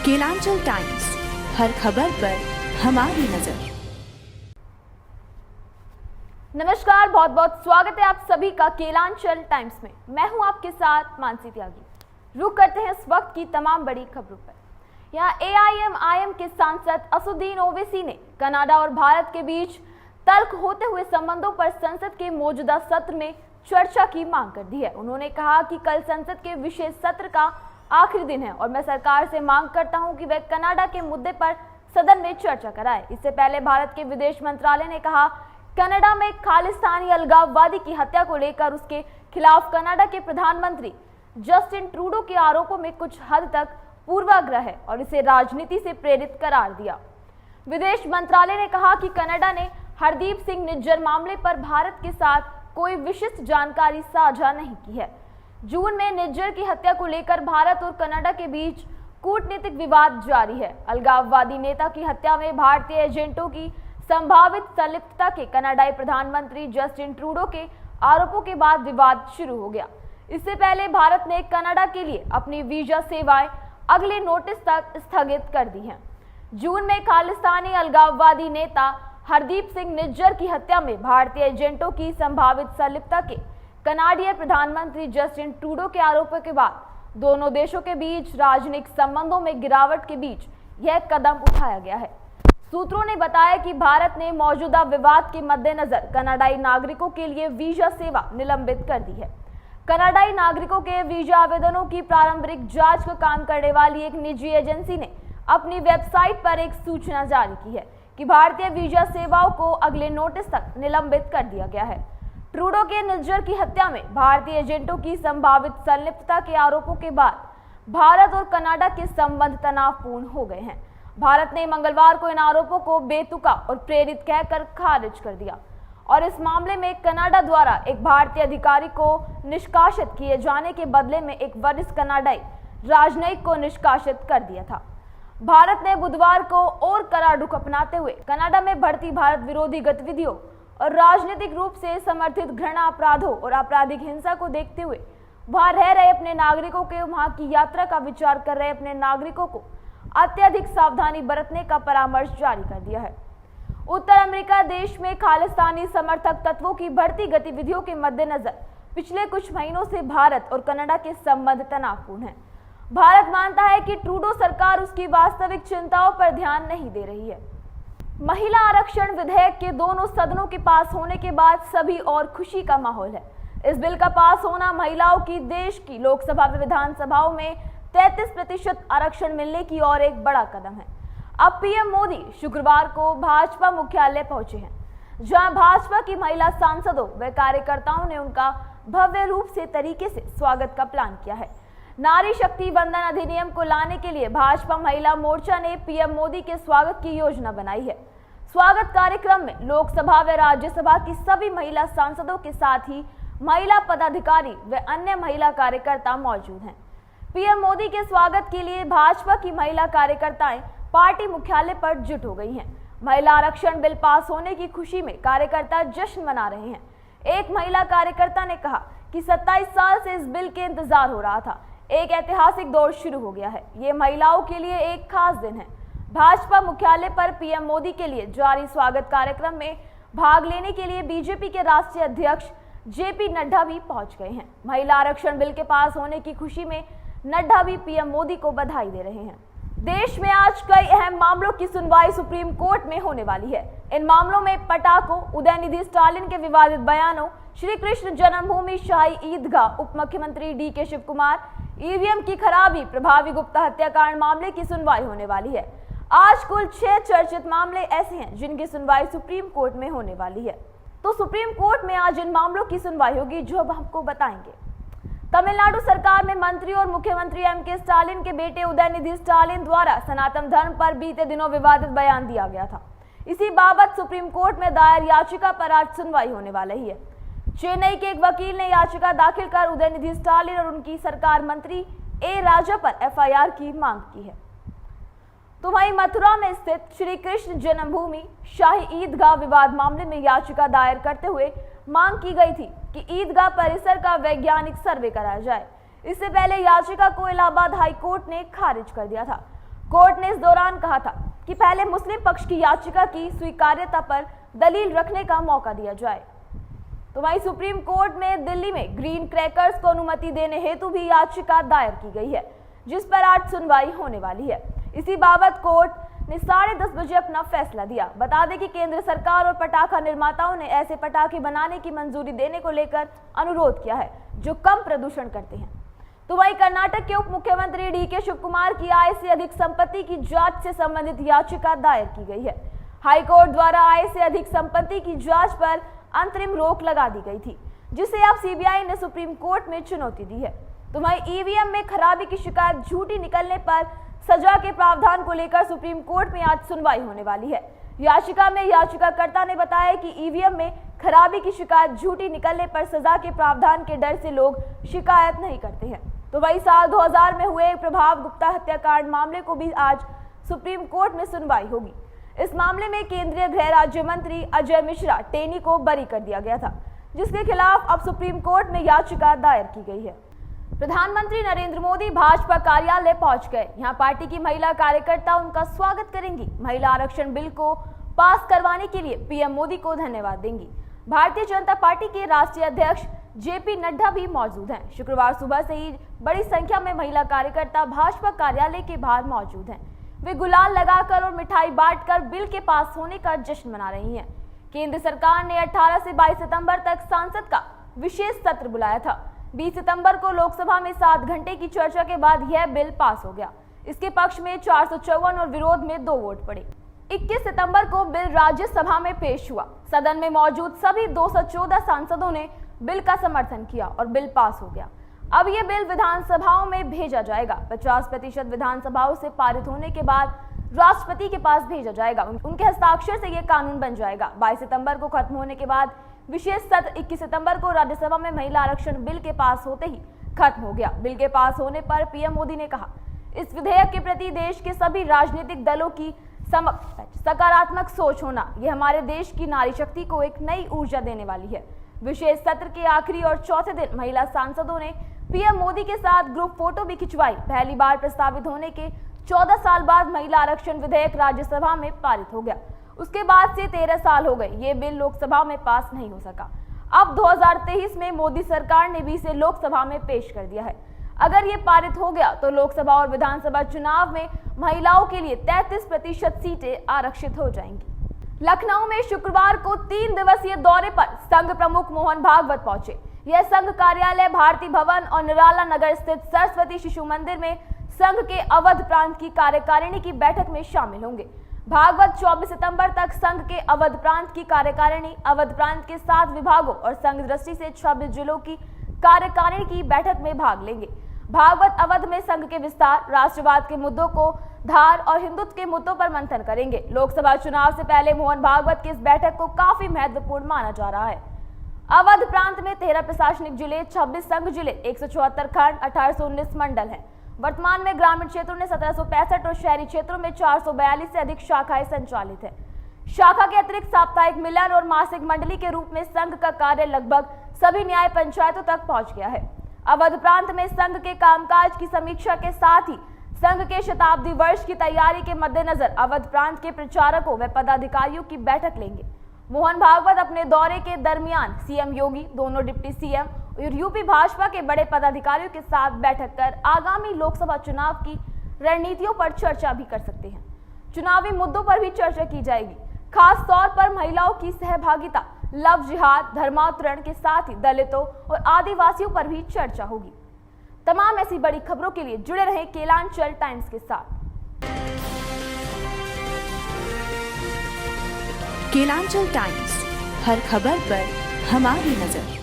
Kelanchal times, हर खबर पर हमारी नजर। नमस्कार, बहुत बहुत स्वागत है आप सभी का केलांचल टाइम्स में। मैं हूं आपके साथ मानसी त्यागी। रुक करते हैं इस वक्त की तमाम बड़ी खबरों पर। यहाँ AIMIM के सांसद असुद्दीन ओवैसी ने कनाडा और भारत के बीच तल्ख होते हुए संबंधों पर संसद के मौजूदा सत्र में चर्चा की मांग कर दी है। उन्होंने कहा कि कल संसद के विशेष सत्र का आखिरी दिन है और मैं सरकार से मांग करता हूं कि वह कनाडा के मुद्दे पर सदन में चर्चा कराए। इससे पहले भारत के विदेश मंत्रालय ने कहा, कनाडा में खालिस्तानी अलगाववादी की हत्या को लेकर उसके खिलाफ कनाडा के प्रधानमंत्री जस्टिन ट्रूडो के आरोपों में कुछ हद तक पूर्वाग्रह है और इसे राजनीति से प्रेरित करार दिया। विदेश मंत्रालय ने कहा कि कनाडा ने हरदीप सिंह निज्जर मामले पर भारत के साथ कोई विशिष्ट जानकारी साझा नहीं की है। जून में निज्जर की हत्या को लेकर भारत और कनाडा के बीच कूटनीतिक विवाद जारी है। अलगाववादी नेता की हत्या में भारतीय एजेंटों की संभावित संलिप्तता के कनाडाई प्रधानमंत्री जस्टिन ट्रूडो के आरोपों के बाद विवाद शुरू हो गया। इससे पहले भारत ने कनाडा के लिए अपनी वीजा सेवाएं अगले नोटिस तक स्थगित कर दी हैं। जून में खालिस्तानी अलगाववादी नेता हरदीप सिंह निज्जर की हत्या में भारतीय एजेंटों की संभावित संलिप्तता के कनाडीय प्रधानमंत्री जस्टिन ट्रूडो के आरोपों के बाद दोनों देशों के बीच राजनीतिक संबंधों में गिरावट के बीच यह कदम उठाया गया है। सूत्रों ने बताया कि भारत ने मौजूदा विवाद के मद्देनजर कनाडाई नागरिकों के लिए वीजा सेवा निलंबित कर दी है। कनाडाई नागरिकों के वीजा आवेदनों की प्रारंभिक जांच का काम करने वाली एक निजी एजेंसी ने अपनी वेबसाइट पर एक सूचना जारी की है कि भारतीय वीजा सेवाओं को अगले नोटिस तक निलंबित कर दिया गया है। ट्रूडो के निज्जर की हत्या में भारतीय एजेंटों की संभावित संलिप्तता के आरोपों के बाद भारत और कनाडा के संबंध तनावपूर्ण हो गए हैं। भारत ने मंगलवार को इन आरोपों को बेतुका और प्रेरित कहकर खारिज कर दिया और इस मामले में कनाडा द्वारा एक भारतीय अधिकारी को निष्कासित किए जाने के बदले में एक वरिष्ठ कनाडाई राजनयिक को निष्कासित कर दिया था। भारत ने बुधवार को और कड़ा रुख अपनाते हुए कनाडा में बढ़ती भारत विरोधी गतिविधियों और राजनीतिक रूप से समर्थित घृणा अपराधों और आपराधिक हिंसा को देखते हुए वहां रह रहे अपने नागरिकों के वहां की यात्रा का विचार कर रहे अपने नागरिकों को अत्यधिक सावधानी बरतने का परामर्श जारी कर दिया है। उत्तर अमेरिका देश में खालिस्तानी समर्थक तत्वों की बढ़ती गतिविधियों के मद्देनजर पिछले कुछ महीनों से भारत और कनाडा के संबंध तनावपूर्ण हैं। भारत मानता है कि ट्रूडो सरकार उसकी वास्तविक चिंताओं पर ध्यान नहीं दे रही है। महिला आरक्षण विधेयक के दोनों सदनों के पास होने के बाद सभी और खुशी का माहौल है। इस बिल का पास होना महिलाओं की देश की लोकसभा व विधानसभाओं में 33% आरक्षण मिलने की ओर एक बड़ा कदम है। अब पीएम मोदी शुक्रवार को भाजपा मुख्यालय पहुंचे हैं, जहां भाजपा की महिला सांसदों व कार्यकर्ताओं ने उनका भव्य रूप से तरीके से स्वागत का प्लान किया है। नारी शक्ति वंदन अधिनियम को लाने के लिए भाजपा महिला मोर्चा ने पीएम मोदी के स्वागत की योजना बनाई है। स्वागत कार्यक्रम में लोकसभा व राज्यसभा की सभी महिला सांसदों के साथ ही महिला पदाधिकारी व अन्य महिला कार्यकर्ता मौजूद हैं। पीएम मोदी के स्वागत के लिए भाजपा की महिला कार्यकर्ताएं पार्टी मुख्यालय पर जुट हो गई हैं। महिला आरक्षण बिल पास होने की खुशी में कार्यकर्ता जश्न मना रहे हैं। एक महिला कार्यकर्ता ने कहा कि 27 साल से इस बिल के इंतजार हो रहा था। एक ऐतिहासिक दौर शुरू हो गया है। ये महिलाओं के लिए एक खास दिन है। भाजपा मुख्यालय पर पीएम मोदी के लिए जारी स्वागत कार्यक्रम में भाग लेने के लिए बीजेपी के राष्ट्रीय अध्यक्ष जेपी नड्डा भी पहुंच गए हैं। महिला आरक्षण बिल के पास होने की खुशी में नड्डा भी पीएम मोदी को बधाई दे रहे हैं। देश में आज कई अहम मामलों की सुनवाई सुप्रीम कोर्ट में होने वाली है। इन मामलों में पटाखों, उदयनिधि स्टालिन के विवादित बयानों, श्री कृष्ण जन्मभूमि शाही ईदगाह, उप मुख्यमंत्री डीके शिव कुमार, ईवीएम की खराबी, प्रभावी गुप्ता हत्याकांड मामले की सुनवाई होने वाली है। आज कुल 6 चर्चित मामले ऐसे हैं जिनकी सुनवाई सुप्रीम कोर्ट में होने वाली है। तो सुप्रीम कोर्ट में आज इन मामलों की सुनवाई होगी जो अब हमको बताएंगे। तमिलनाडु सरकार में मंत्री और मुख्यमंत्री एमके स्टालिन के बेटे उदयनिधि स्टालिन द्वारा सनातन धर्म पर बीते दिनों विवादित बयान दिया गया था। इसी बाबत सुप्रीम कोर्ट में दायर याचिका पर आज सुनवाई होने वाली है। चेन्नई के एक वकील ने याचिका दाखिल कर उदयनिधि स्टालिन और उनकी सरकार मंत्री ए राजा पर एफआईआर की मांग की है। तो वहीं मथुरा में स्थित श्री कृष्ण जन्मभूमि शाही ईदगाह विवाद मामले में याचिका दायर करते हुए मांग की गई थी कि ईदगाह परिसर का वैज्ञानिक सर्वे कराया जाए। इससे पहले याचिका को इलाहाबाद हाई कोर्ट ने खारिज कर दिया था। कोर्ट ने इस दौरान कहा था कि पहले मुस्लिम पक्ष की याचिका की स्वीकार्यता पर दलील रखने का मौका दिया जाए। तो वहीं सुप्रीम कोर्ट में दिल्ली में ग्रीन क्रैकर्स को अनुमति देने हेतु भी याचिका दायर की गई है, जिस पर आज सुनवाई होने वाली है। इसी बाबत कोर्ट ने 10:30 बजे अपना फैसला दिया। बता दें कि केंद्र सरकार और पटाखा निर्माताओं ने ऐसे पटाखे बनाने की मंजूरी देने को लेकर अनुरोध किया है जो कम प्रदूषण करते हैं। तो वहीं कर्नाटक के उप मुख्यमंत्री डीके शिव कुमार की आय से अधिक संपत्ति की जांच से संबंधित याचिका दायर की गई है। हाईकोर्ट द्वारा आय से अधिक संपत्ति की जांच पर अंतरिम रोक लगा दी गई थी, जिसे अब सीबीआई ने सुप्रीम कोर्ट में चुनौती दी है। तो वहीं ईवीएम में खराबी की शिकायत झूठी निकलने पर सजा के प्रावधान को लेकर सुप्रीम कोर्ट में आज सुनवाई होने वाली है। याचिका में याचिकाकर्ता ने बताया कि ईवीएम में खराबी की शिकायत झूठी निकलने पर सजा के प्रावधान के डर से लोग शिकायत नहीं करते हैं। तो वही साल 2000 में हुए प्रभाव गुप्ता हत्याकांड मामले को भी आज सुप्रीम कोर्ट में सुनवाई होगी। इस मामले में केंद्रीय गृह राज्य मंत्री अजय मिश्रा टेनी को बरी कर दिया गया था, जिसके खिलाफ अब सुप्रीम कोर्ट में याचिका दायर की गई है। प्रधानमंत्री नरेंद्र मोदी भाजपा कार्यालय पहुंच गए। यहां पार्टी की महिला कार्यकर्ता उनका स्वागत करेंगी। महिला आरक्षण बिल को पास करवाने के लिए पीएम मोदी को धन्यवाद देंगी। भारतीय जनता पार्टी के राष्ट्रीय अध्यक्ष जेपी नड्डा भी मौजूद हैं। शुक्रवार सुबह से ही बड़ी संख्या में महिला कार्यकर्ता भाजपा कार्यालय के बाहर मौजूद हैं। वे गुलाल लगाकर और मिठाई बांटकर बिल के पास होने का जश्न मना रही हैं। केंद्र सरकार ने 18 से 22 सितंबर तक संसद का विशेष सत्र बुलाया था। 20 सितंबर को लोकसभा में 7 घंटे की चर्चा के बाद यह बिल पास हो गया। इसके पक्ष में 454 और विरोध में 2 वोट पड़े। 21 सितंबर को बिल राज्यसभा में पेश हुआ। सदन में मौजूद सभी 214 सांसदों ने बिल का समर्थन किया और बिल पास हो गया। अब ये बिल विधानसभाओं में भेजा जाएगा। 50% विधानसभाओं से पारित होने के बाद राष्ट्रपति के पास भेजा जाएगा। उनके हस्ताक्षर से ये कानून बन जाएगा। 22 सितंबर को खत्म होने के बाद विशेष सत्र 21 सितंबर को राज्यसभा में महिला आरक्षण बिल के पास होते ही खत्म हो गया। बिल के पास होने पर पीएम मोदी ने कहा, इस विधेयक के प्रति देश के सभी राजनीतिक दलों की सकारात्मक सोच होना, ये हमारे देश की नारी शक्ति को एक नई ऊर्जा देने वाली है। विशेष सत्र के आखिरी और चौथे दिन महिला सांसदों ने पीएम मोदी के साथ ग्रुप फोटो भी खिंचवाई। पहली बार प्रस्तावित होने के 14 साल बाद महिला आरक्षण विधेयक राज्यसभा में पारित हो गया। उसके बाद से 13 साल हो गए, ये बिल लोकसभा में पास नहीं हो सका। अब 2023 में मोदी सरकार ने भी इसे लोकसभा में पेश कर दिया है। अगर ये पारित हो गया तो लोकसभा और विधानसभा चुनाव में महिलाओं के लिए 33% सीटें आरक्षित हो जाएंगी। लखनऊ में शुक्रवार को 3 दिवसीय दौरे पर संघ प्रमुख मोहन भागवत पहुंचे। यह संघ कार्यालय भारती भवन और निराला नगर स्थित सरस्वती शिशु मंदिर में संघ के अवध प्रांत की कार्यकारिणी की बैठक में शामिल होंगे। भागवत 24 सितंबर तक संघ के अवध प्रांत की कार्यकारिणी, अवध प्रांत के 7 विभागों और संघ दृष्टि से 26 जिलों की कार्यकारिणी की बैठक में भाग लेंगे। भागवत अवध में संघ के विस्तार, राष्ट्रवाद के मुद्दों को धार और हिंदुत्व के मुद्दों पर मंथन करेंगे। लोकसभा चुनाव से पहले मोहन भागवत की इस बैठक को काफी महत्वपूर्ण माना जा रहा है। अवध प्रांत में 13 प्रशासनिक जिले, 26 संघ जिले, 174 खंड, 1819 मंडल हैं। वर्तमान में ग्रामीण क्षेत्रों में 1765 और शहरी क्षेत्रों में 442 से अधिक शाखाएं संचालित है। शाखा के अतिरिक्त साप्ताहिक मिलन और मासिक मंडली के रूप में संघ का कार्य लगभग सभी न्याय पंचायतों तक पहुंच गया है। अवध प्रांत में संघ के कामकाज की समीक्षा के साथ ही संघ के शताब्दी वर्ष की तैयारी के मद्देनजर अवध प्रांत के प्रचारकों व पदाधिकारियों की बैठक लेंगे। मोहन भागवत अपने दौरे के दरमियान सीएम योगी, दोनों डिप्टी सीएम और यूपी भाजपा के बड़े पदाधिकारियों के साथ बैठक कर आगामी लोकसभा चुनाव की रणनीतियों पर चर्चा भी कर सकते हैं। चुनावी मुद्दों पर भी चर्चा की जाएगी। खास तौर पर महिलाओं की सहभागिता, लव जिहाद, धर्मांतरण के साथ ही दलितों और आदिवासियों पर भी चर्चा होगी। तमाम ऐसी बड़ी खबरों के लिए जुड़े रहें केलांचल टाइम्स के साथ। केलांचल टाइम्स, हर खबर पर हमारी नजर।